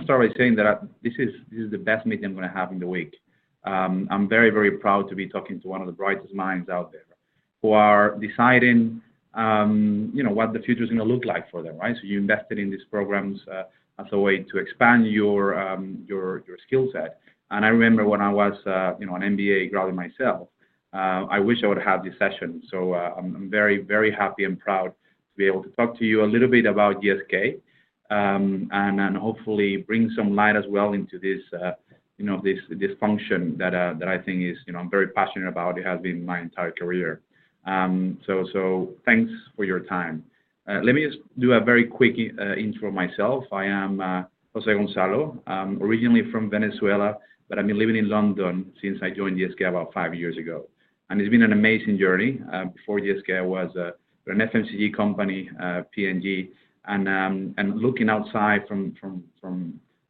start by saying that this is the best meeting I'm going to have in the week. I'm very, very proud to be talking to one of the brightest minds out there who are deciding, what the future is going to look like for them, right? So you invested in these programs as a way to expand your skill set. And I remember when I was, an MBA graduate myself, I wish I would have this session. So I'm very, very happy and proud to be able to talk to you a little bit about GSK, and hopefully bring some light as well into this, this function that I think is, I'm very passionate about. It has been my entire career. So thanks for your time. Let me just do a very quick intro of myself. I am Jose Gonzalo, originally from Venezuela, but I've been living in London since I joined GSK about 5 years ago. And it's been an amazing journey. Before GSK, I was an FMCG company, P&G, and looking outside from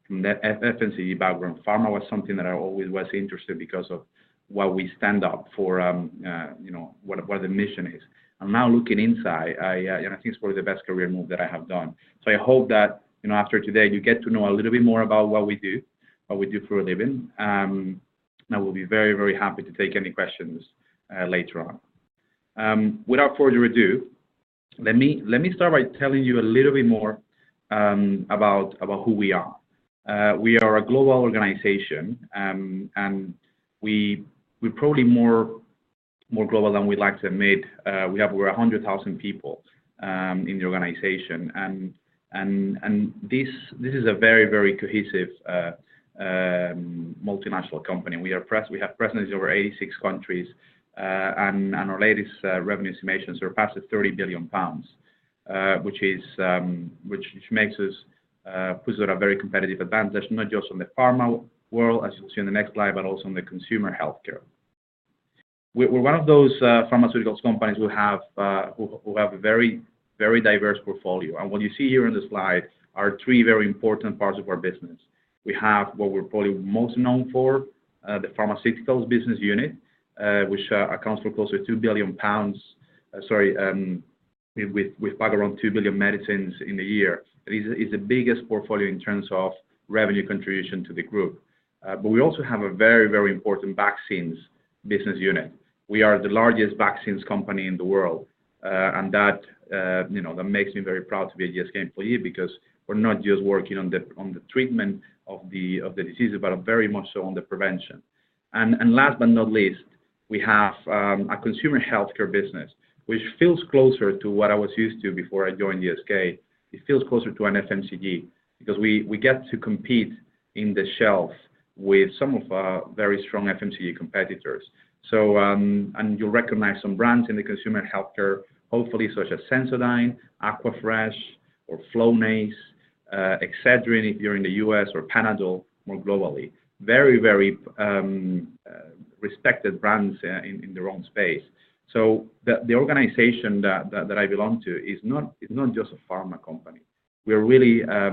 that FMCG background, pharma was something that I always was interested because of what we stand up for, what the mission is. I'm now looking inside. I think it's probably the best career move that I have done. So I hope that after today you get to know a little bit more about what we do for a living. And I will be very, very happy to take any questions later on. Without further ado, let me start by telling you a little bit more about who we are. We are a global organization, and we're probably more global than we'd like to admit. We have over 100,000 people in the organization, and this is a very, very cohesive multinational company. We have presence in over 86 countries, and our latest revenue estimation surpasses 30 billion pounds, which makes us puts us at a very competitive advantage, not just on the pharma world, as you'll see on the next slide, but also on the consumer healthcare. We're one of those pharmaceuticals companies who have a very, very diverse portfolio. And what you see here on the slide are three very important parts of our business. We have what we're probably most known for, the pharmaceuticals business unit, which accounts for close to 2 billion pounds, with back around 2 billion medicines in a year. It is the biggest portfolio in terms of revenue contribution to the group. But we also have a very, very important vaccines business unit. We are the largest vaccines company in the world, and that makes me very proud to be a GSK employee, because we're not just working on the treatment of the diseases, but very much so on the prevention. And last but not least, we have a consumer healthcare business, which feels closer to what I was used to before I joined GSK. It feels closer to an FMCG, because we get to compete in the shelf with some of our very strong FMCG competitors. So, and you'll recognize some brands in the consumer healthcare, hopefully, such as Sensodyne, Aquafresh, or Flonase, Excedrin if you're in the US, or Panadol more globally. Very, very respected brands in their own space. So the organization that I belong to is not just a pharma company. We're really a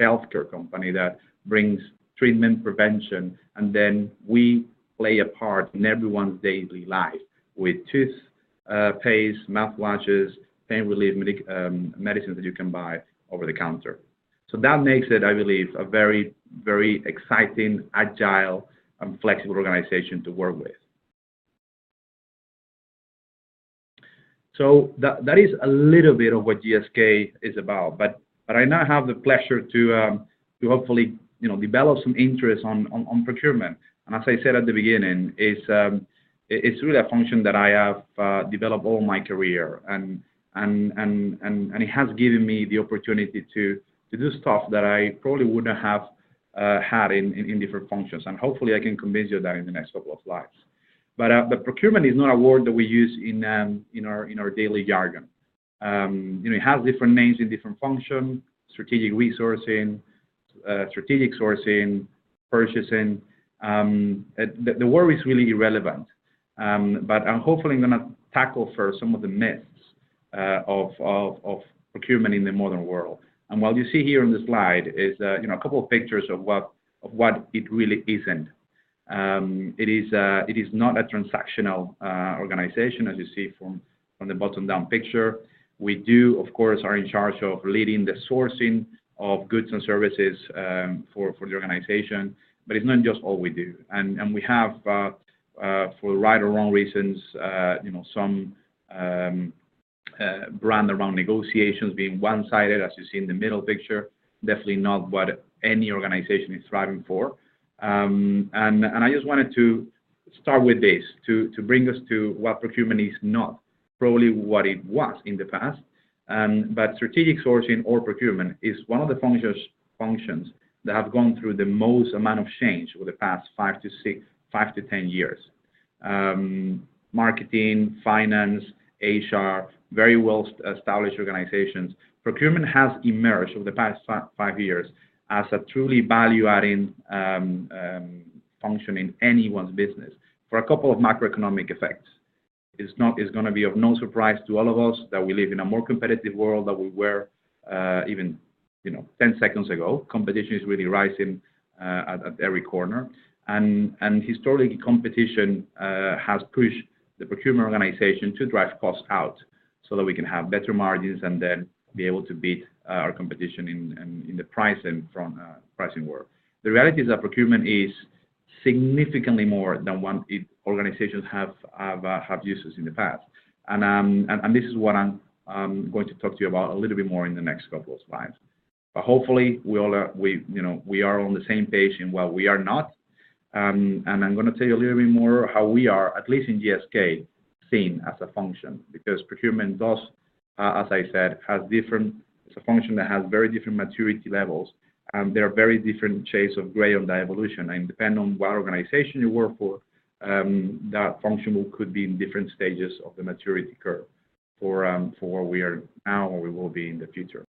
healthcare company that brings treatment, prevention, and then we play a part in everyone's daily life with toothpaste, mouthwashes, pain relief medicines that you can buy over the counter. So that makes it, I believe, a very, very exciting, agile, and flexible organization to work with. So that is a little bit of what GSK is about. But I now have the pleasure to hopefully develop some interest on procurement. And as I said at the beginning, it's really a function that I have developed all my career, and it has given me the opportunity to do stuff that I probably wouldn't have had in different functions. And hopefully I can convince you of that in the next couple of slides. But procurement is not a word that we use in our daily jargon. It has different names in different functions: strategic resourcing, strategic sourcing, purchasing. The word is really irrelevant. But I'm hopefully going to tackle first some of the myths of procurement in the modern world. And what you see here on the slide is a couple of pictures of what it really isn't. It is not a transactional organization, as you see from the bottom down picture. We do, of course, are in charge of leading the sourcing of goods and services for the organization, but it's not just all we do. And we have, for right or wrong reasons, some brand around negotiations being one-sided, as you see in the middle picture. Definitely not what any organization is striving for. And I just wanted to start with this to bring us to what procurement is not, probably what it was in the past. But strategic sourcing or procurement is one of the functions that have gone through the most amount of change over the past 5 to 10 years. Marketing, finance, HR, very well established organizations. Procurement has emerged over the past 5 years as a truly value-adding function in anyone's business for a couple of macroeconomic effects. It's going to be of no surprise to all of us that we live in a more competitive world than we were even 10 seconds ago. Competition is really rising at every corner. And historically, competition has pushed the procurement organization to drive costs out so that we can have better margins and then be able to beat our competition in the pricing world. The reality is that procurement is significantly more than what organizations have used in the past. And this is what I'm going to talk to you about a little bit more in the next couple of slides. But hopefully we are on the same page in what we are not. And I'm going to tell you a little bit more how we are, at least in GSK, seen as a function, because procurement does, as I said, it's a function that has very different maturity levels, and there are very different shades of gray on that evolution. And depending on what organization you work for, that function could be in different stages of the maturity curve for where we are now or we will be in the future.